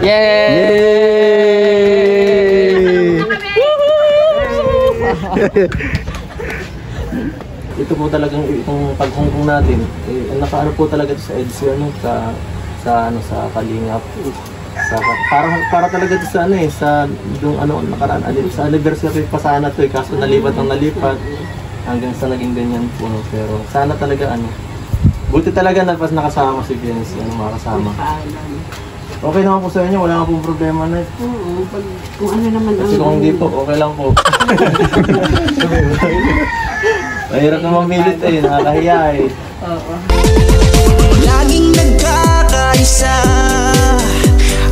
Yay! Ito po talagang itong paghungkong natin, nakaano po talaga sa EDSA, sa Kalingap. Para talaga sa sa yung nakaraan, sa anniversary pa sana to, kaso nalipat hanggang sa naging ganyan po, no? Pero sana talaga buti talaga nakasama si Biancy, mga kasama. Okay naman po sa inyo, wala nga pong problema na. Oo, kung ano naman kasi kung hindi po, okay lang po. Mahirap na mamilit nakakahiya Oo. Laging nagkakaisa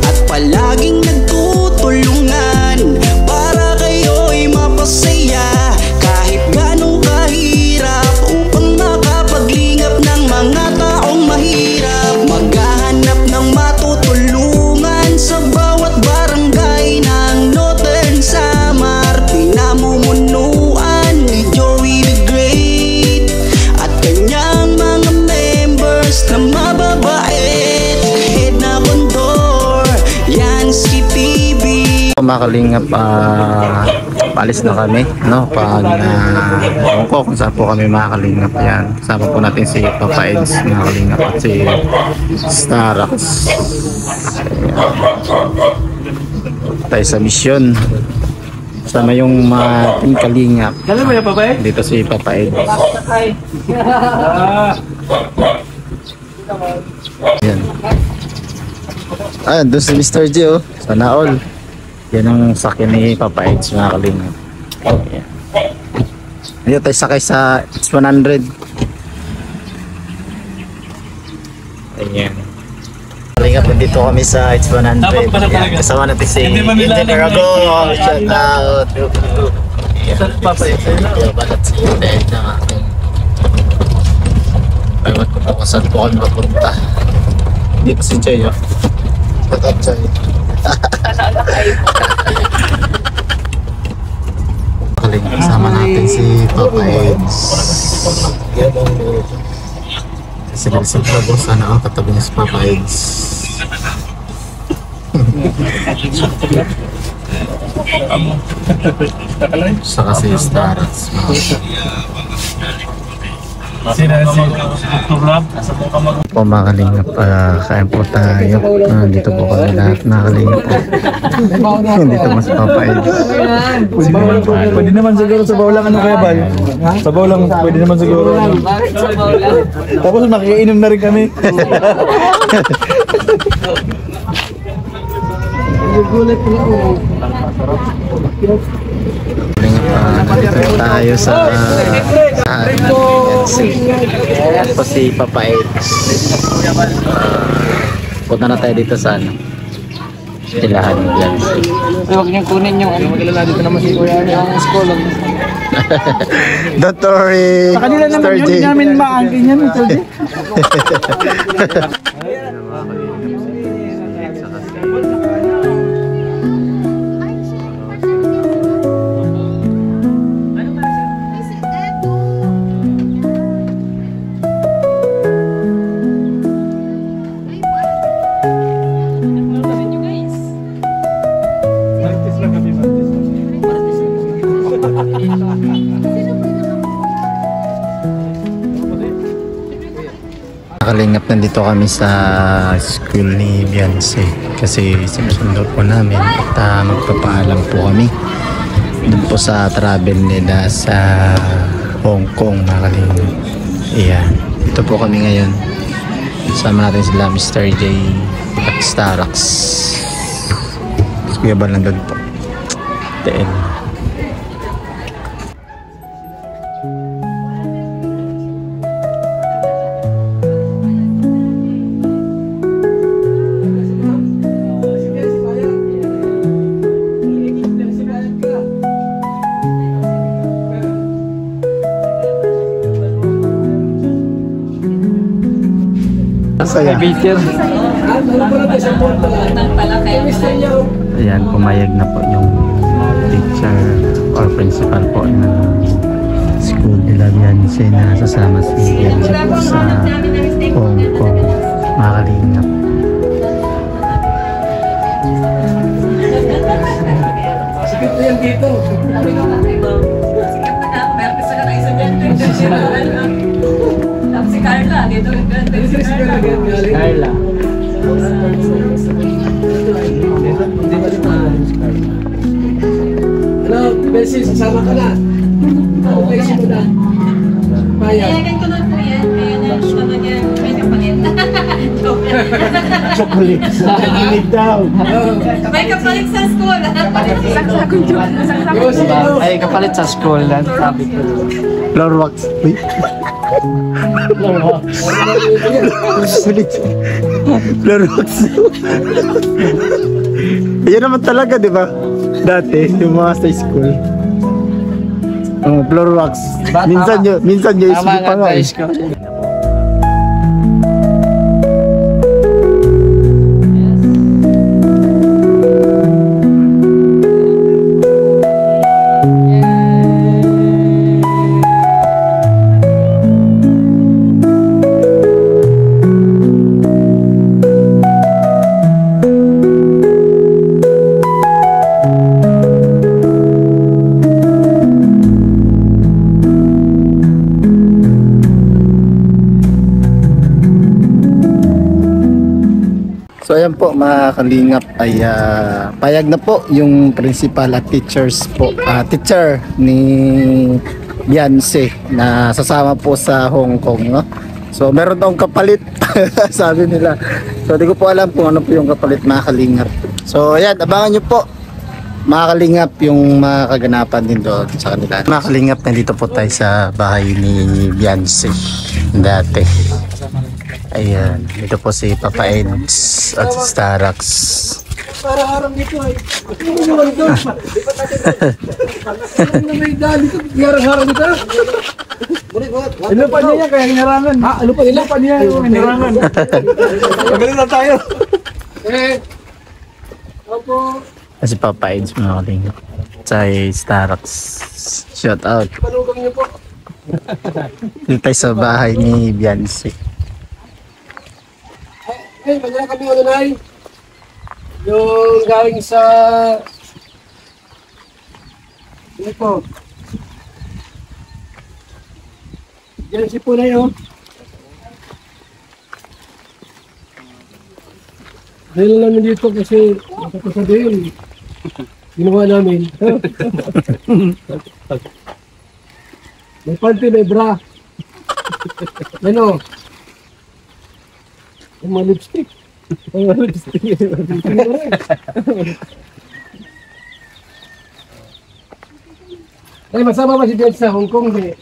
at palaging nagtutulungan para kayo'y mapasaya kahit ganong kahirap upang makapaglingap ng mga taong mahirap. Maghahanap ng matutulungan sa bawat barangay ng Northern Samar. Pinamumunuan ni Joey the Great at kanyang mga members na mababait. Head na Condor, Yansky TV. Makalingap, paalis na kami, no? Pag kung saan po kami makalingap. Yan, kasama po natin si Papa Eds makalingap at si Starax. Tayo sa misyon sama yung team Kalingap. Kala mo yung Papa Eds? Dito si Papa Eds. Yan. Doon si Mr. G, sana all. Yan ang sakyan ni Papa Eds, mga Kalingap. Ayan. Dito tayo sakay sa X100. Ayan. Kalingap, dito kami sa X100. Ayan. Kasama natin si Engineer Ago. Shout out. Ayan. Papa Eds. Balat si Ted na aking. Ewan ko po saan po kami mapunta. Dito si Choy. Shout out Choy. Kasama natin si Papa Eds. Sinilisip na po sana ang katabi niya si Papa Eds. Saka si Starax. Po mga Kalingap, kain po tayo. Dito po kami lahat mga Kalingap po. Dito mas Papa Eds. Pwede naman siguro sa baw lang kaya Bal? Sa baw lang pwede naman siguro. Bakit sa baw lang? Tapos makiinom na rin kami. Nagugulat na ako. Nandito tayo sa Yan po si Papa Eds. Punta na tayo dito sa Tilahan ng Biancy. Huwag niyong kunin yung Maglalala dito naman si Kuya yung school. Don't worry, sa kanila naman yun, hindi namin maangkin yan. Kalingap, nandito kami sa school ni Biancy kasi sinusundo po namin at magpapaalam po kami doon po sa travel nila sa Hong Kong mga Kalingap. Ayan, dito po kami ngayon. Sama natin sila Mr. J at Starax. Kuya ba lang doon po? TL. Saya. Ayan, pumayag na po yung teacher or principal po ng school nila Biancy na sasama si Biancy sa Hong Kong, mga Kalingap. Tapos si Carla, dito yung ganda si Carla. Carla. Ano, Bessie, sasama ka na. Okay, mo na. Payag. Kaya ganito na po yan. Kaya nakita na niya may kapalit. Joke lang. Chocolate. Chocolate daw. May kapalit sa school. Saksakong joke. Saksakong Ay, kapalit sa school. Sabi ko. Floor wax. Uy. Sulit. Floor wax. Ayan naman talaga, di ba? Dati, yung mga sa school. Floor wax. Minsan nyo Tama isip pa nga nga. sa school. So ayan po mga kalingap ay payag na po yung principal at teachers po, teacher ni Beyonce na sasama po sa Hong Kong, no? So meron daw kapalit sabi nila. So di ko po alam kung ano po yung kapalit mga kalingap. So ayan, abangan nyo po mga kalingap yung mga kaganapan din doon sa kanila. Mga kalingap, nandito po tayo sa bahay ni Beyonce dati. Ayan, dito po si Papa Eds at si Starax. Para harang dito ay. Ano naman doon? Ano may dali dito? Harang-harang dito. Ano pa niya kaya hinarangan? Ha? Ano pa niya yung hinarangan? Magaling na tayo. Opo. Si Papa Eds mga kalingap. Sa Starax. Shout out. Panugang niyo po. Dito tayo sa bahay ni Beyonce. Eh, kanya kami ano na yung galing sa ano po yan si Punay oh dahil namin dito kasi nakakasabihin ginawa namin may panty may bra ano yung mga lipstick. Yung mga lipstick. Ay, masama ba si Beyonce sa Hong Kong? Hindi.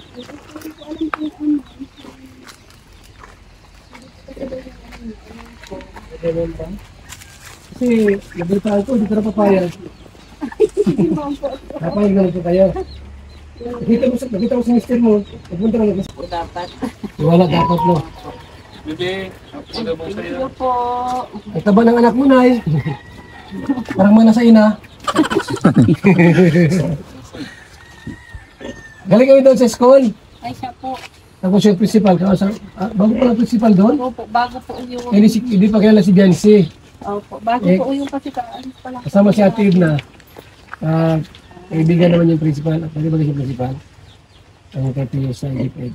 Kasi, nabalitaan ko, hindi ka na papayag. Papayag na lang po kayo. Nakita mo sa mister mo, nagpunta lang. Dapat. Wala dapat, no? Thank you po. Ang taba ng anak mo, Nay. Parang mana sa ina. Galing kami doon sa school. Ay, siya po. Tapos yung principal. Bago pa lang principal doon. Opo, bago po yung... Hindi pa kilala si Beyonce. Opo, bago Eh, po yung pasikaan pala. Kasama si Ate Edna. Kaibigan naman yung principal. At pwede ba yung principal? Ang kaya sa Edna.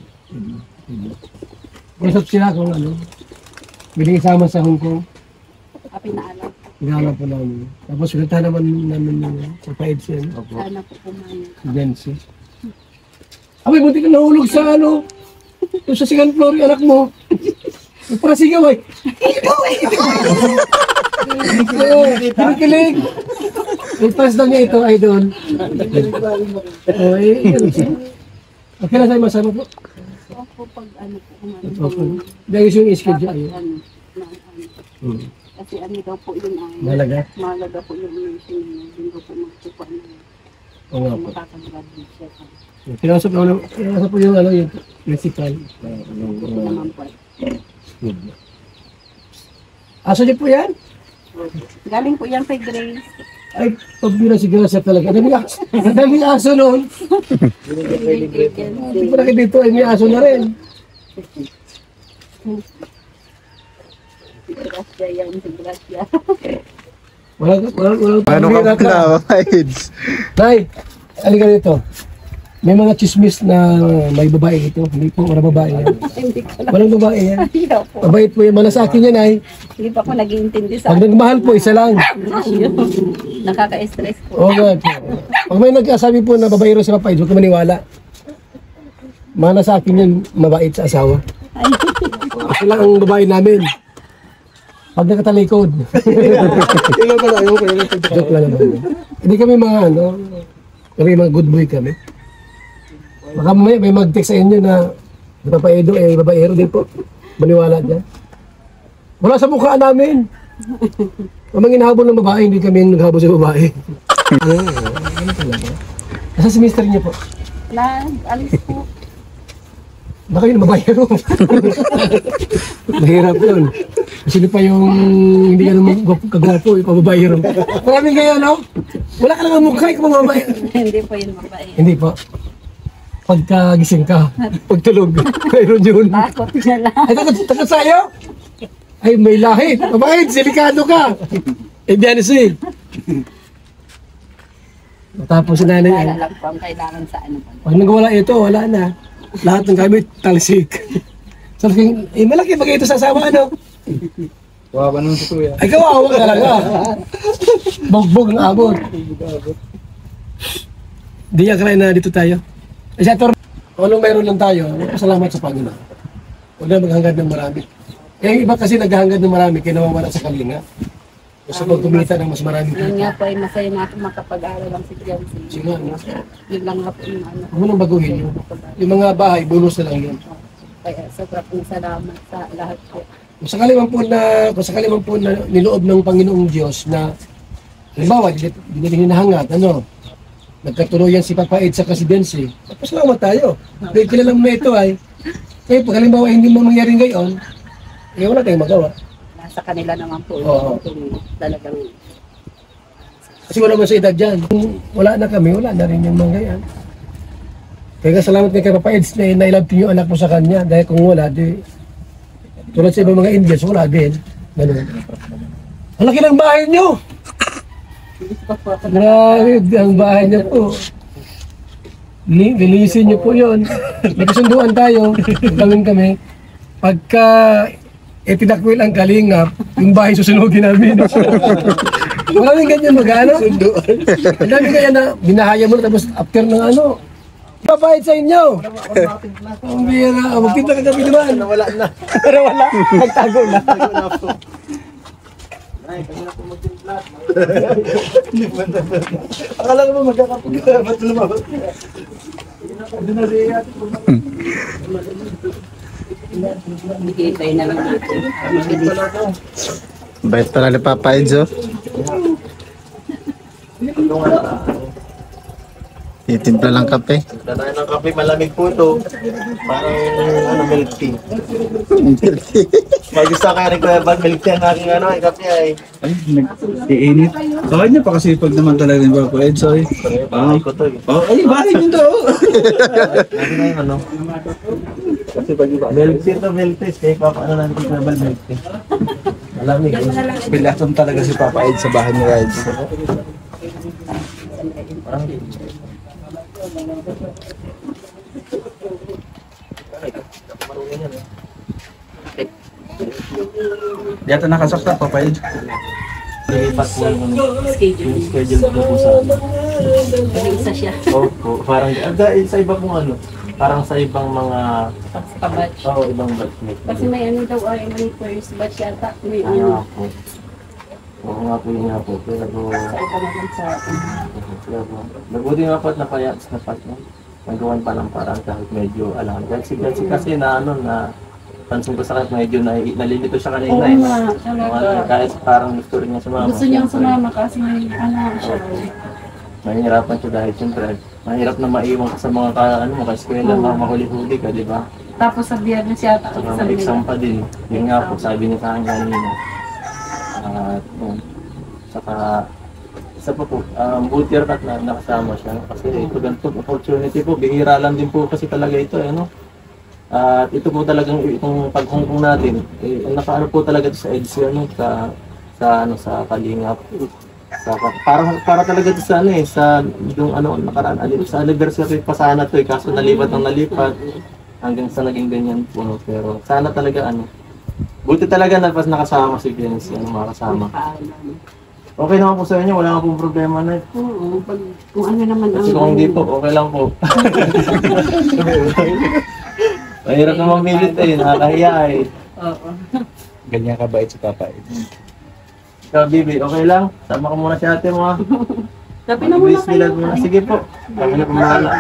Usap sila kung ano. Pwede isama sa Hong Kong. Pinaalam. Pinaalam po namin. Tapos sunatan naman namin yung sa Paedsi. Sana po kumain. Si Beyonce. Abay, buti ka nahulog sa ano. Doon sa second floor yung anak mo. Para sigaw ay. Kinikilig. Ipas daw niya ito, idol. Oh, okay na tayo masama po. Opo, pag ano po kumain. Okay. Dahil yung schedule Dapat ayun. ano. Kasi ano daw po yun ay. Malaga? Malaga po yung mention niya. Hindi ko po magkukuha na. Oo nga po. Makakagraduate siya. Pinasok po yung ano yung principal. Ito naman po. Aso niyo po yan? Galing po yan kay Grace. Ay, pag si Gracia talaga. Daming aso noon. Hindi pa na dito ay may aso na rin. Gracia yan, si Gracia. Wala. Ano ka pala, Papa Eds? Nay, halika dito. May mga chismis na may babae ito. Hindi po, wala babae yan. Hindi ko lang. Walang babae yan. Ayaw po. Mabait po yung malasakit yan ay. Hindi pa ako nag-iintindi sa Pag nagmahal po, isa lang. Nakaka-stress po. Oo nga. Pag may nagkasabi po na babae rin sa papay, huwag ka maniwala. Mana sa akin yan, mabait sa asawa. Ako lang ang babae namin. Pag nakatalikod. Joke lang naman. Hindi kami mga ano, kami mga good boy kami. Baka mamaya may mag-text sa inyo na Papa-Edo eh, babaero din po. Maniwala dyan. Wala sa mukha namin. Mamang hinahabol ng babae, hindi kami naghabol sa babae. Ano talaga? Asa si mister niya po? Alis po. Baka yun mabayaro. Mahirap yun. Sino pa yung hindi ka naman kagwapo, ipababayaro. Maraming kayo, no? Wala ka lang ang mukha, ikaw mababayaro. Hindi po yun babae. Hindi po. Pagka gising ka, pagtulog, mayroon yun. Takot na lang. Ay, takot sa'yo? Ay, may lahi. Mabait, silikado ka. Eh, biyanisi. Tapos si nanay, Wala lang po ang kailangan sa ano. pag nagwala ito, wala na. Lahat ng gamit, talsik. Sabi, eh, malaki bagay ito sa asawa, ano? Wawa naman si Kuya. Ay, kawawa ka talaga. Bogbog ang abot. Di niya kaya na dito tayo. Ay, sa Tor, kung anong mayroon lang tayo, salamat sa Panginoon. Huwag na maghangad ng marami. Eh, yung iba kasi naghahangad ng marami, kaya nawawala sa kalinga. Gusto ko kumita ng mas maraming Yun kita. nga po ay masaya na ako makapag-aral lang si Jancy. Sino, ano? Yun lang nga po yung ano. Huwag mo nang baguhin yun. Yung mga bahay, bonus na lang yun. Kaya sobrang pong salamat sa lahat po. Kung sakali man po na niloob ng Panginoong Diyos na halimbawa, hindi rin hinahangad, ano, nagkatuloyan si Papa Ed sa presidency, pasalamat tayo. Dahil kilala mo na ito ay, kaya pag halimbawa hindi mo mangyari ngayon, eh wala tayong magawa. Nasa kanila naman po Oo. yung talagang Kasi wala man sa edad dyan. Kung wala na kami, wala na rin yung mga yan. Kaya salamat kay Papa Ed na nailab yung anak mo sa kanya. Dahil kung wala, di, tulad sa ibang mga Indians, wala din. Ganun. Ang laki ng bahay nyo! Grabe, ang bahay niyo po. Lilisin niyo po yun. May kasunduan tayo, kami. Pagka tinakwil ang kalingap, yung bahay susunugin namin. Maraming ganyan mag-ano. Ang dami kaya na binahaya mo na tapos after ng ano, papayad sa inyo. Ang bira, magpinta ka gabi naman. Wala na. Pero wala, nagtago na. Akala ko ba magkakapagkita? Ba't lumabas? bigay na lang natin. Bait pala ni Papa Edzo. Titimpla lang kape. Tatayo ng kape, malamig po ito. Parang ano, milk tea. Mag-gusto ka rin ko milk tea ang aking ano, kape ay. Ay, nag-iinit. Sa kanya pa kasi pag naman talaga ni Papa Edso eh. Bahay ko to eh. Oh, ay, bahay nyo to. Ano na yung ano? Kasi pag iba, milk tea to milk tea. Kaya paano natin kung nabal milk tea. Malamig eh. Pilaton talaga si Papa Ed sa bahay ni Rides. Yata nakasakta, Papa Ed. Lilipat po yung Schedule. schedule ko po sa ano. Isa siya. Opo, parang sa iba pong ano. Parang sa ibang mga Sa batch. ibang batchmate. Kasi may ano daw ay may first batch yata. May Ano nga ano. po. Oo nga po yun nga po. Pero Sa iba naman sa Nabuti nga po at napayats na pat, no? Nagawan pa ng parang kahit medyo alam. Kasi na ano na pansin ko sa kahit medyo nalilito siya kanina Oo eh. nga, talaga. Kahit parang gusto rin niya sumama. Gusto niyang sumama kasi may ano siya. Mahirapan siya dahil siyempre mahirap na maiwan ka sa mga ano mo, ka-eskwela, mga mahuli-huli ka, di ba? Tapos sa biyernes yata Saka sa may exam pa din. Yun nga po, sabi niya sa akin kanina. At yun. Saka isa pa po, buti rin at nakasama siya. Kasi ito ganito opportunity po, bihira lang din po kasi talaga ito. Ano? At ito po talagang itong paghungkong natin, nakaano po talaga ito sa EDSA, ano, sa Kalingap. para talaga to sa ano eh, sa yung ano nakaraan sa anniversary pa sana to eh, kaso nalipat hanggang sa naging ganyan po, no? Pero sana talaga ano, buti talaga na pas nakasama si Jency, ano makasama. Okay naman po sa inyo, wala nga pong problema na eh. Oo, kung ano naman Kasi kung hindi po, okay lang po. Mahirap na mamilit eh, nakakahiya eh. Oo. Ganyan kabait si Papa Ed. Ikaw, Bibi, okay lang? Sama ka muna si ate mo ha. Sabi na muna kayo. Sige po, kami na pumahala.